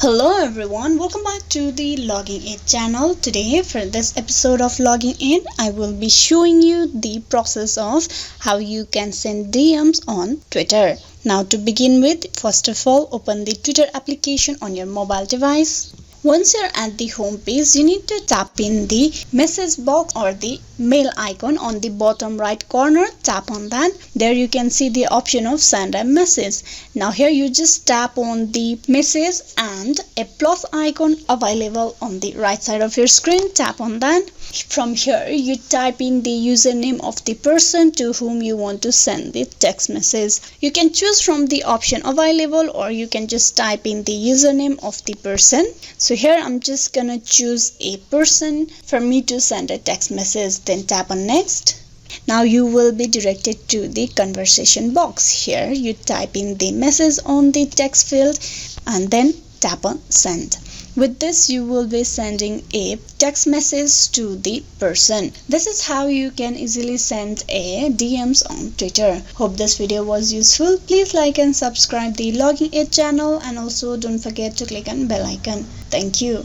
Hello everyone, welcome back to the Logging In channel. Today for this episode of Logging In, I will be showing you the process of how you can send DMs on Twitter. Now to begin with, first of all, open the Twitter application on your mobile device. Once you're at the home page, you need to tap in the message box or the mail icon on the bottom right corner. Tap on that. There you can see the option of send a message. Now here you just tap on the message and a plus icon available on the right side of your screen. Tap on that. From here you type in the username of the person to whom you want to send the text message. You can choose from the option available, or you can just type in the username of the person. So here I'm just gonna choose a person for me to send a text message. Then tap on next. Now you will be directed to the conversation box. Here you type in the message on the text field and then tap on send. With this you will be sending a text message to the person. This is how you can easily send a DMs on Twitter. Hope this video was useful. Please like and subscribe the Logging In channel, and also don't forget to click on bell icon. Thank you.